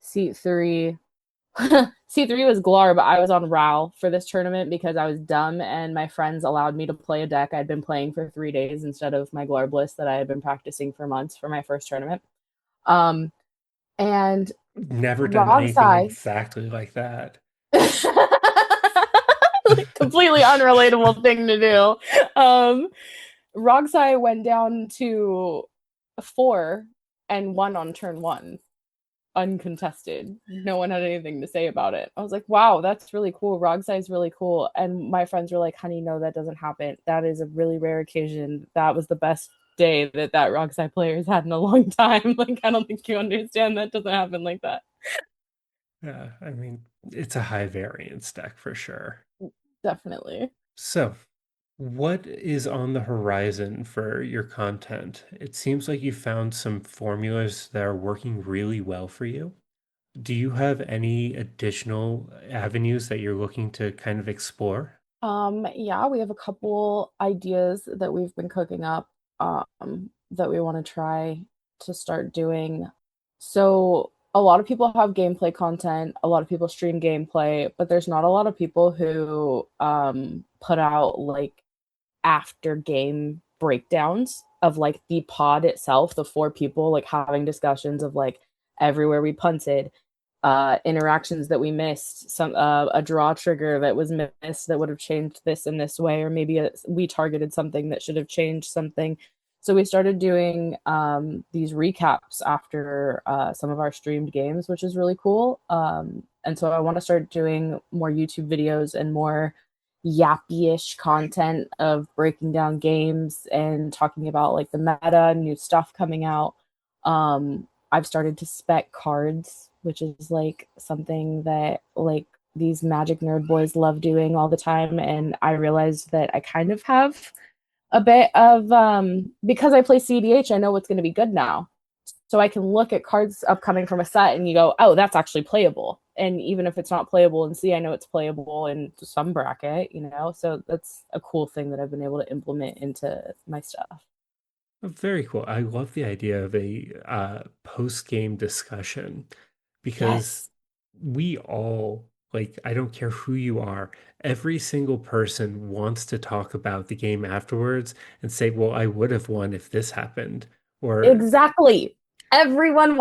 S2: seat three C3 was Glar, but I was on Ral for this tournament because I was dumb and my friends allowed me to play a deck I'd been playing for 3 days instead of my Glar Bliss that I had been practicing for months for my first tournament. Um, and
S1: Never done anything
S2: Rogsai,
S1: exactly like that.
S2: completely unrelatable thing to do. Rogsai went down to four and won on turn one, uncontested. No one had anything to say about it. I was like, wow, that's really cool. Rogsai is really cool. And my friends were like, honey, no, that doesn't happen. That is a really rare occasion. That was the best day that Rogsai players had in a long time. Like, I don't think you understand. That doesn't happen like that.
S1: Yeah, I mean, it's a high variance deck for sure.
S2: Definitely.
S1: So, what is on the horizon for your content? It seems like you found some formulas that are working really well for you. Do you have any additional avenues that you're looking to kind of explore?
S2: Yeah, we have a couple ideas that we've been cooking up that we want to try to start doing. So a lot of people have gameplay content, a lot of people stream gameplay, but there's not a lot of people who put out like after game breakdowns of like the pod itself, the four people like having discussions of like everywhere we punted, interactions that we missed, some a draw trigger that was missed that would have changed this in this way, or maybe we targeted something that should have changed something. So we started doing these recaps after some of our streamed games, which is really cool. And so I want to start doing more YouTube videos and more yappy-ish content of breaking down games and talking about like the meta, new stuff coming out. I've started to spec cards, which is like something that like these Magic nerd boys love doing all the time, and I realized that I kind of have a bit of because I play CDH, I know what's going to be good now. So I can look at cards upcoming from a set and you go, oh, that's actually playable. And even if it's not playable in C, I know it's playable in some bracket, you know? So that's a cool thing that I've been able to implement into my stuff.
S1: Oh, very cool. I love the idea of a post-game discussion because
S2: Yes.
S1: we all, like, I don't care who you are, every single person wants to talk about the game afterwards and say, well, I would have won if this happened. Or
S2: Exactly. Everyone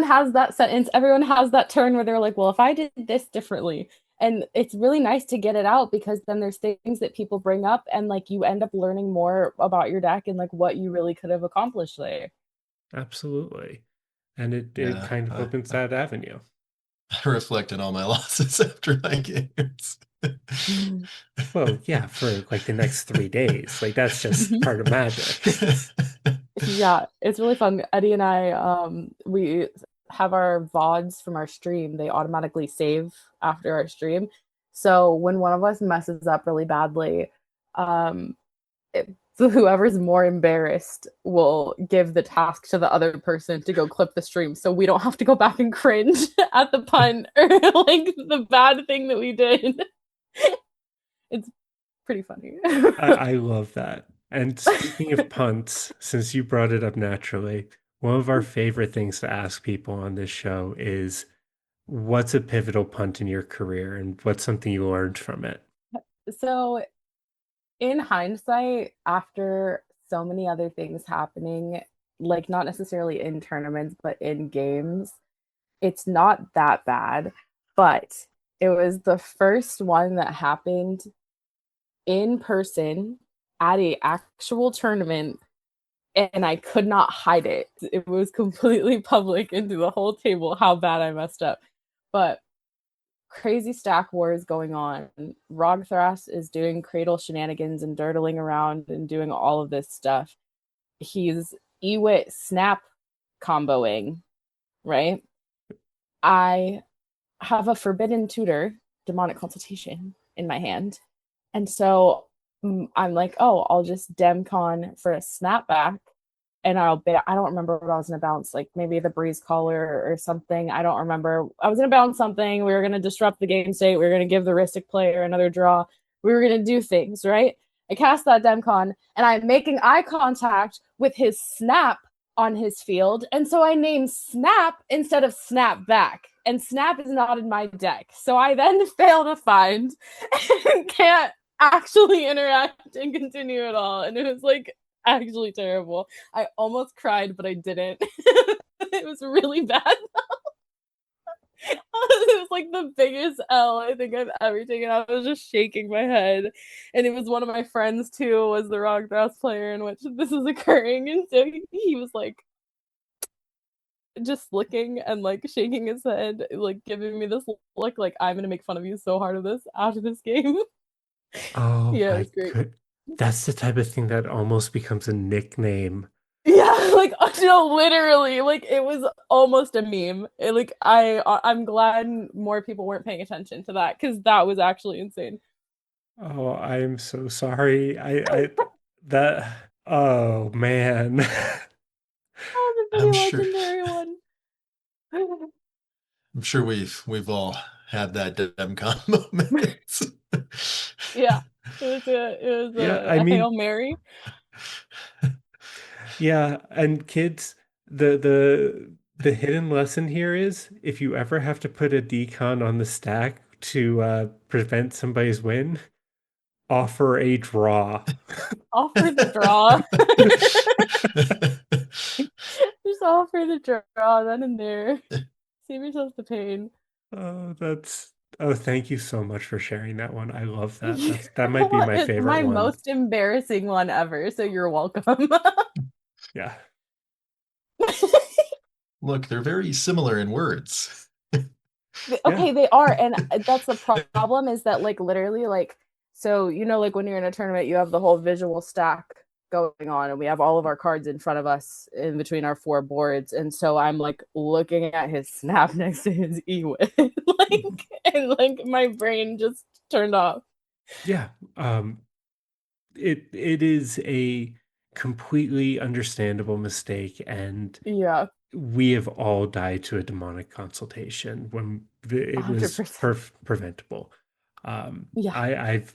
S2: has that sentence, everyone has that turn where they're like, well, if I did this differently. And it's really nice to get it out because then there's things that people bring up and like you end up learning more about your deck and like what you really could have accomplished there.
S1: absolutely. And it
S3: Yeah,
S1: kind of opens that avenue.
S3: I reflected all my losses after my games.
S1: Well, yeah, for like the next 3 days. Like that's just part of magic.
S2: Yeah, it's really fun. Eddie and I, we have our VODs from our stream. They automatically save after our stream. So when one of us messes up really badly, um, so whoever's more embarrassed will give the task to the other person to go clip the stream, so we don't have to go back and cringe at the pun or like the bad thing that we did. It's pretty funny.
S1: I love that. And speaking of punts, since you brought it up naturally, one of our favorite things to ask people on this show is what's a pivotal punt in your career and what's something you learned from it?
S2: So in hindsight, after so many other things happening, like not necessarily in tournaments, but in games, it's not that bad. But it was the first one that happened in person at a actual tournament, and I could not hide it. It was completely public into the whole table how bad I messed up. But crazy stack wars going on. Rogthras is doing cradle shenanigans and dirtling around and doing all of this stuff. He's Ewit snap comboing, right? I have a forbidden tutor, Demonic Consultation, in my hand. And so I'm like, oh, I'll just Demcon for a snapback and I don't remember what I was gonna bounce, like maybe the breeze caller or something. I don't remember. I was gonna bounce something. We were gonna disrupt the game state. We were gonna give the Ristic player another draw. We were gonna do things, right? I cast that Demcon, and I'm making eye contact with his Snap on his field, and so I name Snap instead of Snap back. And Snap is not in my deck. So I then fail to find and can't actually interact and continue at all. And it was like actually terrible. I almost cried, but I didn't. It was really bad. It was like the biggest L I think I've ever taken. I was just shaking my head. And it was one of my friends too, was the Rock Draft player in which this is occurring. And so he was like just looking and like shaking his head, like giving me this look like I'm gonna make fun of you so hard of this after this game.
S1: Oh
S2: Yeah, it
S1: my
S2: was great.
S1: good. That's the type of thing that almost becomes a nickname.
S2: Yeah, like no, literally, like it was almost a meme. I'm glad more people weren't paying attention to that because that was actually insane.
S1: Oh, I'm so sorry. That, oh man.
S2: Oh, the
S3: I'm
S2: pretty
S3: sure
S2: legendary one.
S3: I'm sure we've all had that DevCon moment.
S2: Yeah, it was
S1: Yeah, I
S2: a Hail
S1: mean,
S2: Mary.
S1: yeah, and kids, the hidden lesson here is if you ever have to put a decon on the stack to prevent somebody's win, offer a draw.
S2: Offer the draw. Just offer the draw then and there. Save yourself the pain.
S1: Oh, that's oh, thank you so much for sharing that one. I love that. That might be my
S2: It's
S1: favorite
S2: my
S1: one.
S2: most embarrassing one ever, so you're welcome.
S1: Yeah.
S3: Look, they're very similar in words.
S1: Yeah.
S2: Okay, they are, and that's the problem is that like literally like so like when you're in a tournament you have the whole visual stack going on and we have all of our cards in front of us in between our four boards and so I'm like looking at his Snap next to his Ewit like and like my brain just turned off.
S1: Yeah. It is a completely understandable mistake, and
S2: Yeah,
S1: we have all died to a demonic consultation when it was
S2: 100%.
S1: preventable.
S2: Yeah,
S1: I've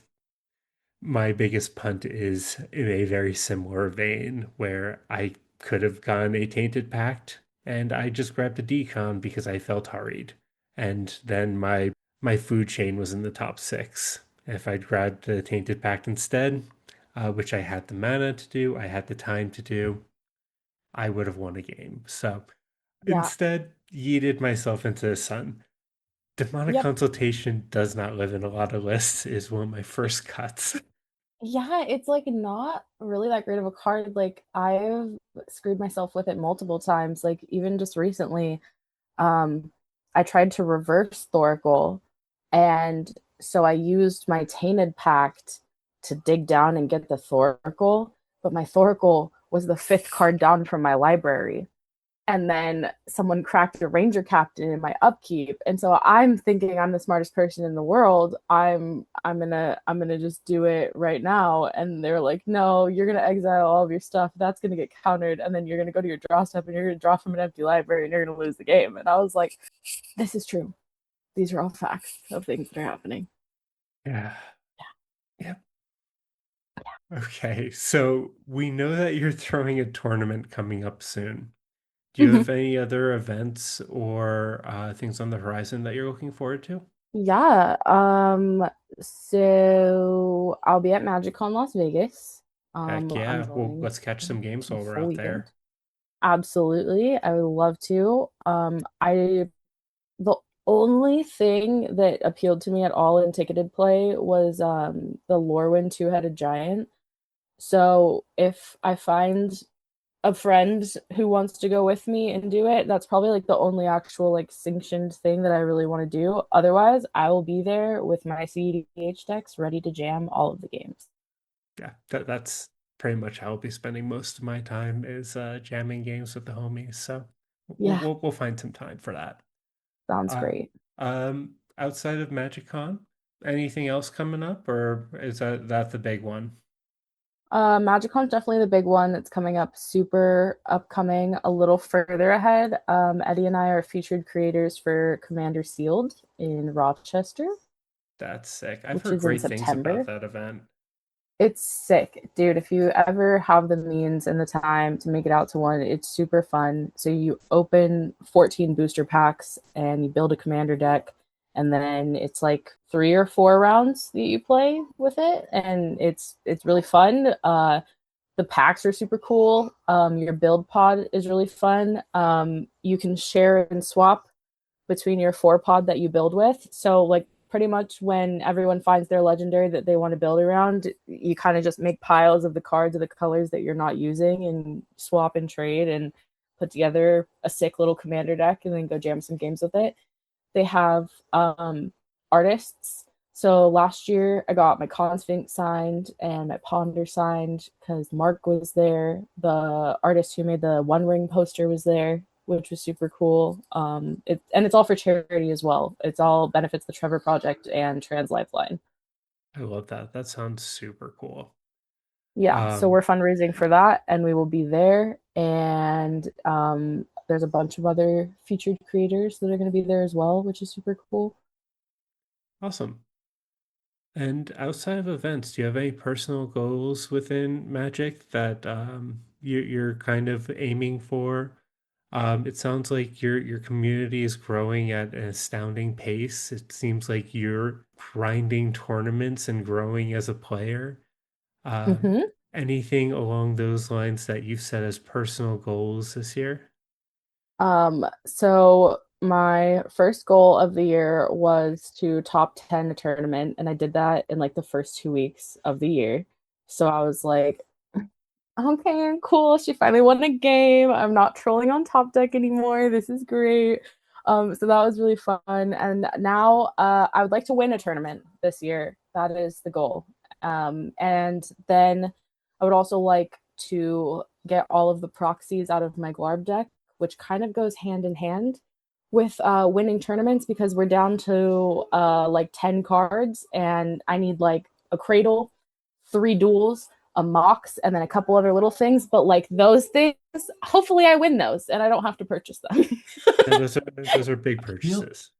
S1: my biggest punt is in a very similar vein where I could have gone a tainted pact and I just grabbed a decon because I felt hurried. And then my food chain was in the top six. If I'd grabbed the tainted pact instead, which I had the mana to do, I had the time to do, I would have won a game. So
S2: yeah,
S1: instead, yeeted myself into the sun. Demonic
S2: yep.
S1: consultation does not live in a lot of lists, is one of my first cuts.
S2: Yeah, it's like not really that great of a card. Like I've screwed myself with it multiple times. Like even just recently, um, I tried to reverse Thoracle, and so I used my Tainted Pact to dig down and get the Thoracle, but my Thoracle was the fifth card down from my library and then someone cracked a ranger captain in my upkeep and so I'm thinking I'm the smartest person in the world. I'm gonna just do it right now and they're like no, you're gonna exile all of your stuff, that's gonna get countered, and then you're gonna go to your draw step and you're gonna draw from an empty library and you're gonna lose the game. And I was like, this is true, these are all facts of things that are happening.
S1: Yeah. Yep. Okay, so we know that you're throwing a tournament coming up soon. Do you
S2: Mm-hmm.
S1: have any other events or things on the horizon that you're looking forward to?
S2: Yeah. So I'll be at MagicCon Las Vegas.
S1: Heck
S2: I'm
S1: yeah. Well,
S2: going
S1: let's catch some games
S2: the
S1: while we're
S2: full
S1: out
S2: weekend.
S1: there.
S2: Absolutely. I would love to. I the only thing that appealed to me at all in ticketed play was the Lorwyn two-headed giant. So if I find a friend who wants to go with me and do it, that's probably like the only actual like sanctioned thing that I really want to do. Otherwise, I will be there with my CEDH decks ready to jam all of the games.
S1: Yeah, that's pretty much how I'll be spending most of my time is jamming games with the homies. So
S2: Yeah,
S1: we'll find some time for that.
S2: sounds
S1: Uh,
S2: great.
S1: outside of MagicCon, anything else coming up, or is that the big one?
S2: MagicCon's definitely the big one that's coming up super upcoming, a little further ahead. Eddie and I are featured creators for Commander Sealed in Rochester,
S1: That's sick. I've
S2: which
S1: heard
S2: is in
S1: great things about
S2: September.
S1: that event.
S2: It's sick, dude. If you ever have the means and the time to make it out to one, it's super fun. So you open 14 booster packs and you build a commander deck, and then it's like 3 or 4 rounds that you play with it, and it's really fun. The packs are super cool. Your build pod is really fun. You can share and swap between your 4 pod that you build with. So like pretty much when everyone finds their legendary that they want to build around, you kind of just make piles of the cards of the colors that you're not using and swap and trade and put together a sick little commander deck and then go jam some games with it. They have artists. So last year I got my Consphinx signed and my Ponder signed because Mark was there. The artist who made the One Ring poster was there, which was super cool. It's all for charity as well. It's all benefits the Trevor Project and Trans Lifeline.
S1: I love that. That sounds super cool.
S2: Yeah, so
S1: Um,
S2: we're fundraising for that, and we will be there. And there's a bunch of other featured creators that are going to be there as well, which is super cool.
S1: awesome. And outside of events, do you have any personal goals within Magic that you're kind of aiming for? It sounds like your community is growing at an astounding pace. It seems like you're grinding tournaments and growing as a player. Um,
S2: Mm-hmm.
S1: Anything along those lines that you've set as personal goals this year?
S2: So my first goal of the year was to top 10 a tournament, and I did that in like the first 2 weeks of the year. So I was like, okay, cool. She finally won a game. I'm not trolling on Top Deck anymore. This is great. So that was really fun. And now I would like to win a tournament this year. That is the goal. And then I would also like to get all of the proxies out of my Glarb deck, which kind of goes hand in hand with winning tournaments because we're down to like 10 cards and I need like a cradle, 3 duels, a mox, and then a couple other little things. But like those things, hopefully I win those and I don't have to purchase them.
S1: Yeah, those are big
S3: I feel
S1: purchases.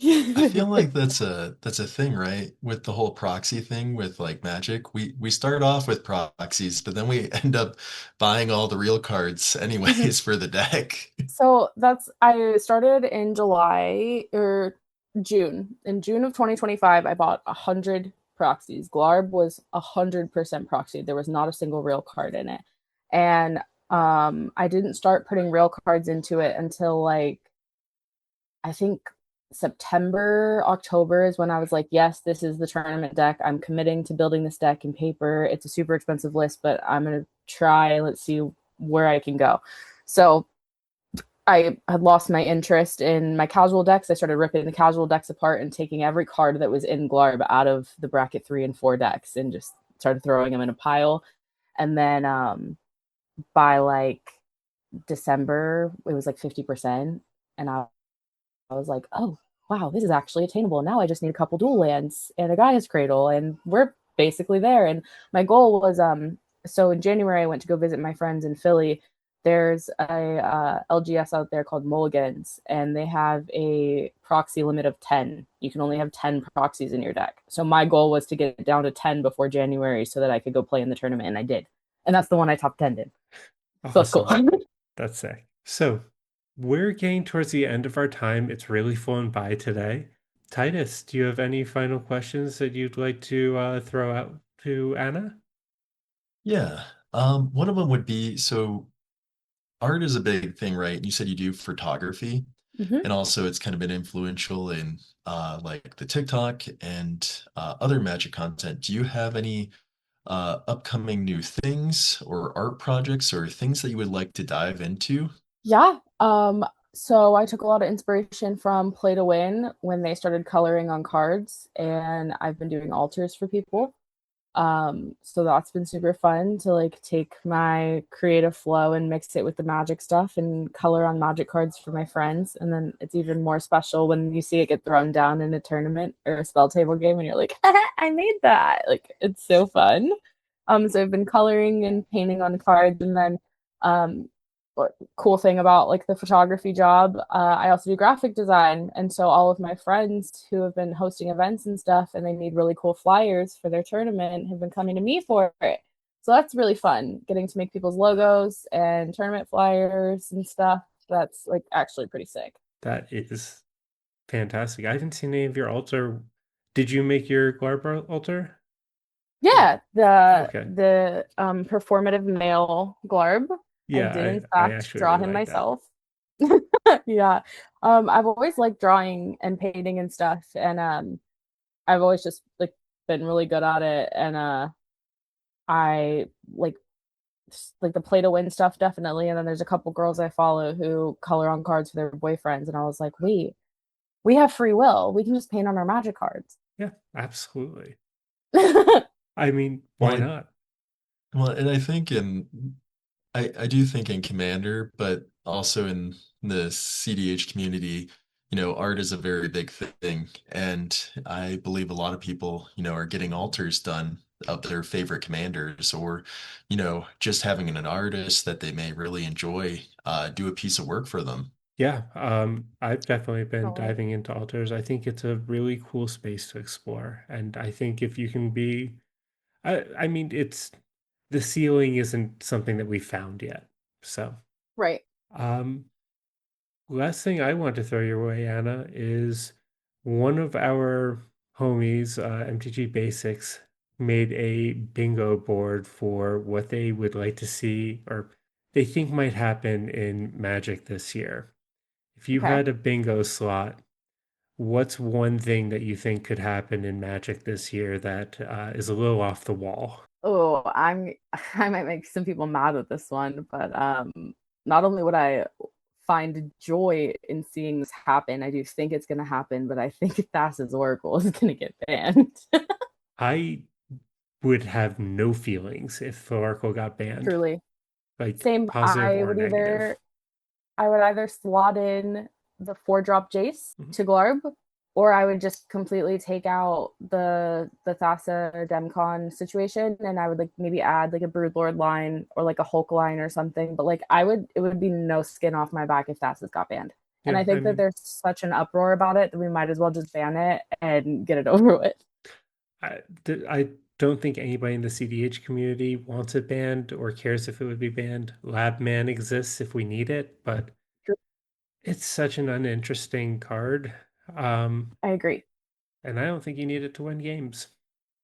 S3: I feel like that's a thing, right? With the whole proxy thing with like Magic. We start off with proxies, but then we end up buying all the real cards
S2: Mhm.
S3: anyways for the deck.
S2: So that's I started in July or June. In June of 2025, I bought 100 proxies. Glarb was 100% proxy. There was not a single real card in it. And I didn't start putting real cards into it until like I think September, October is when I was like, yes, this is the tournament deck. I'm committing to building this deck in paper. It's a super expensive list, but I'm gonna try. Let's see where I can go. So I had lost my interest in my casual decks. I started ripping the casual decks apart and taking every card that was in Glarb out of the bracket 3 and 4 decks and just started throwing them in a pile. And then by like December, it was like 50%. And I was like, oh, wow, this is actually attainable. Now I just need a couple dual lands and a Gaia's Cradle, and we're basically there. And my goal was so in January I went to go visit my friends in Philly. There's a LGS out there called Mulligans, and they have a proxy limit of 10. You can only have 10 proxies in your deck. So my goal was to get it down to 10 before January so that I could go play in the tournament, and I did. And that's the one I top 10 in. So that's cool.
S1: Awesome. That's sick. So we're getting towards the end of our time. It's really flown by today. Titus, do you have any final questions that you'd like to throw out to Anna?
S3: Yeah. One of them would be so art is a big thing, right? You said you do photography,
S2: Mhm.
S3: and also it's kind of been influential in like the TikTok and other magic content. Do you have any upcoming new things or art projects or things that you would like to dive into?
S2: Yeah. So I took a lot of inspiration from Play to Win when they started coloring on cards, and I've been doing altars for people. So that's been super fun to like take my creative flow and mix it with the magic stuff and color on magic cards for my friends. And then it's even more special when you see it get thrown down in a tournament or a spell table game and you're like, I made that. Like it's so fun. So I've been coloring and painting on cards and then cool thing about like the photography job. I also do graphic design, and so all of my friends who have been hosting events and stuff, and they need really cool flyers for their tournament, have been coming to me for it. So that's really fun, getting to make people's logos and tournament flyers and stuff. That's like actually pretty sick.
S1: That is fantastic. I haven't seen any of your altar. Did you make your Glarb altar? Or
S2: Yeah, the
S1: okay.
S2: the performative male Glarb. I
S1: Yeah,
S2: did in
S1: I
S2: fact
S1: actually
S2: draw
S1: really
S2: him
S1: like that.
S2: myself. Yeah. I've always liked drawing and painting and stuff, and I've always just like been really good at it, and I like the play to win stuff definitely, and then there's a couple girls I follow who color on cards for their boyfriends, and I was like, we have free will. We can just paint on our magic cards.
S1: Yeah, absolutely. I mean, why
S3: Well,
S1: not?
S3: and I think I do think in Commander, but also in the CDH community, art is a very big thing. And I believe a lot of people, are getting altars done of their favorite commanders or, just having an artist that they may really enjoy do a piece of work for them.
S1: Yeah, I've definitely been
S2: Totally.
S1: diving into altars. I think it's a really cool space to explore, and I think if you can be, I mean, it's the ceiling isn't something that we found yet. So,
S2: Right.
S1: um, last thing I want to throw your way, Anna, is one of our homies, MTG Basics, made a bingo board for what they would like to see or they think might happen in Magic this year. If you
S2: Okay.
S1: had a bingo slot, what's one thing that you think could happen in Magic this year that is a little off the wall?
S2: Oh, I might make some people mad with this one, but not only would I find joy in seeing this happen, I do think it's gonna happen, but I think Thassa's Oracle is gonna get banned.
S1: I would have no feelings if Oracle got banned,
S2: Truly.
S1: like
S2: Same,
S1: positive or negative.
S2: I would either slot in the 4-drop Jace
S1: Mhm.
S2: to Glarb, or I would just completely take out the Thassa Demcon situation, and I would like maybe add like a Broodlord line or like a Hulk line or something. But like it would be no skin off my back if Thassa's got banned. And
S1: Yeah,
S2: I
S1: I
S2: think that
S1: mean,
S2: there's such an uproar about it that we might as well just ban it and get it over with.
S1: I don't think anybody in the CDH community wants it banned or cares if it would be banned. Labman exists if we need it, but it's such an uninteresting card. Um,
S2: I agree.
S1: and I don't think you need it to win games.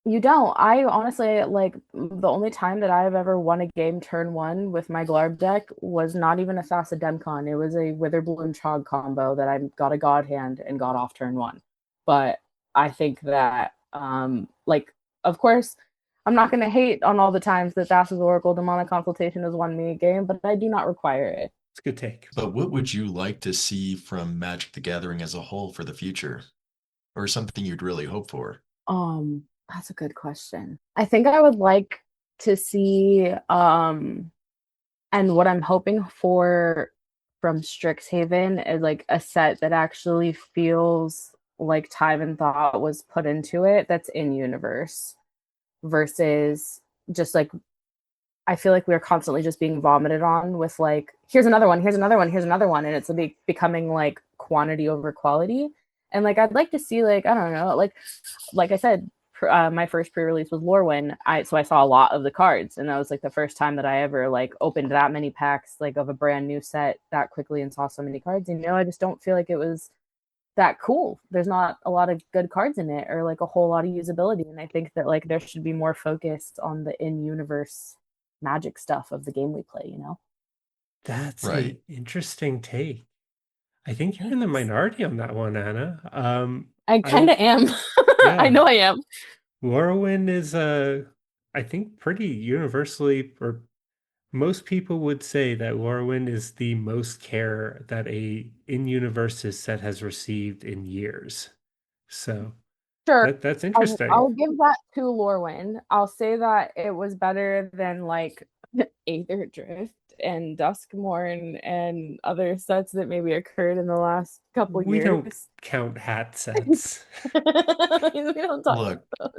S2: You don't. I honestly like the only time that I've ever won a game turn one with my Glarb deck was not even a Thassa Demcon. It was a Witherbloom Chog combo that I got a God Hand and got off turn one. But I think that like of course I'm not gonna hate on all the times that Thassa's Oracle Demonic Consultation has won me a game, but I do not require it.
S1: It's a good take.
S3: But what would you like to see from Magic the Gathering as a whole for the future? Or something you'd really hope for?
S2: That's a good question. I think I would like to see and what I'm hoping for from Strixhaven is like a set that actually feels like time and thought was put into it that's in universe versus just like I feel like we're constantly just being vomited on with like here's another one, here's another one, here's another one, and it's becoming like quantity over quality. And like I'd like to see like I don't know like I said, my first pre-release was Lorwyn. I saw a lot of the cards, and that was like the first time that I ever like opened that many packs like of a brand new set that quickly and saw so many cards. And I just don't feel like it was that cool. There's not a lot of good cards in it, or like a whole lot of usability. And I think that like there should be more focused on the in-universe magic stuff of the game we play.
S1: That's an
S3: Right.
S1: interesting take. I think you're in the
S2: Thanks.
S1: minority on that one, Anna.
S2: I kind
S1: I
S2: of am. I
S1: yeah,
S2: know I am.
S1: Morrowind is I think pretty universally, or most people would say that Morrowind is the most care that a in-universe set has received in years. So
S2: Sure.
S1: that's interesting.
S2: I'll give that to Lorwyn. I'll say that it was better than like Aether Drift and Duskmorn and other sets that maybe occurred in the last couple
S1: We don't
S2: years.
S1: count hat sets.
S2: We don't talk
S3: Look,
S2: about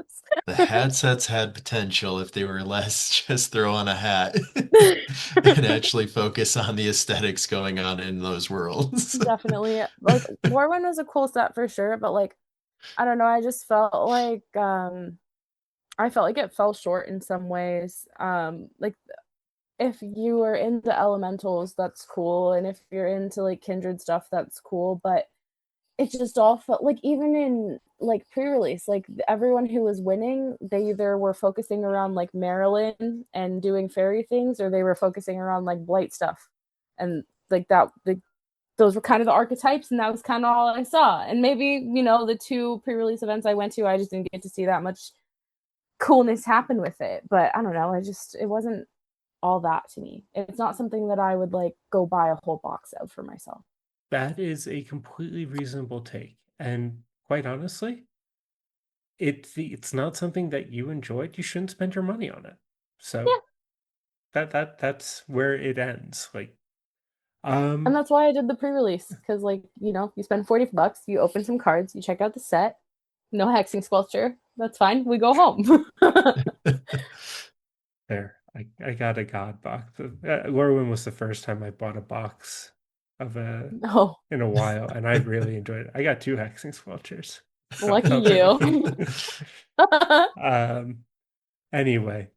S3: the hat sets had potential if they were less just throw on a hat
S2: those.
S3: and actually focus on the aesthetics going on in those worlds.
S2: Definitely. Like Warwind was a cool set for sure, but like I don't know, I just felt like I felt like it fell short in some ways. Like if you were into elementals, that's cool, and if you're into like kindred stuff, that's cool, but it just all felt like even in like pre-release, like everyone who was winning, they either were focusing around like Marilyn and doing fairy things, or they were focusing around like blight stuff. And like those were kind of the archetypes, and that was kind of all I saw. And maybe, the two pre-release events I went to, I just didn't get to see that much coolness happen with it. But I don't know, it wasn't all that to me. It's not something that I would like go buy a whole box of for myself.
S1: That is a completely reasonable take. And quite honestly, it's not something that you enjoyed, you shouldn't spend your money on it. So
S2: Yeah.
S1: that's where it ends. Like,
S2: And
S1: um,
S2: that's why I did the pre-release, because like, you spend 40 bucks, you open some cards, you check out the set, no hexing sculpture. That's fine. We go home.
S1: there. I got a god box. Lorwyn was the first time I bought a box of a
S2: No,
S1: in a while, and I really enjoyed it. I got two hexing sculptures.
S2: lucky
S1: I'll tell
S2: you.
S1: you. Um, anyway,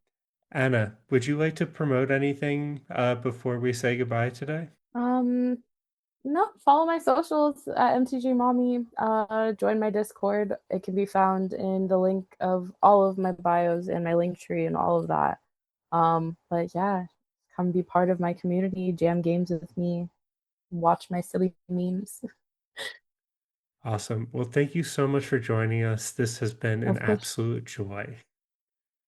S1: Anna, would you like to promote anything before we say goodbye today?
S2: Um, no, follow my socials at MTG Mommy. Join my Discord. It can be found in the link of all of my bios and my link tree and all of that. But yeah, come be part of my community, jam games with me, watch my silly memes.
S1: Awesome. Well, thank you so much for joining us. This has been an
S2: Of course.
S1: absolute joy.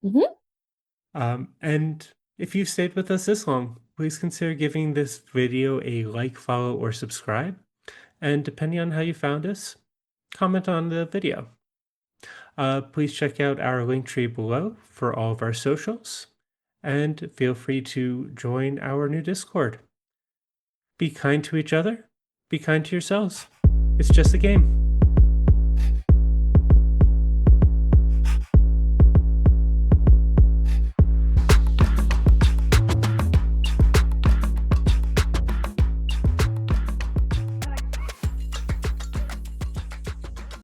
S2: Hmm.
S1: And if you've stayed with us this long, please consider giving this video a like, follow, or subscribe. And depending on how you found us, comment on the video. Please check out our link tree below for all of our socials, and feel free to join our new Discord. Be kind to each other, be kind to yourselves. It's just a game.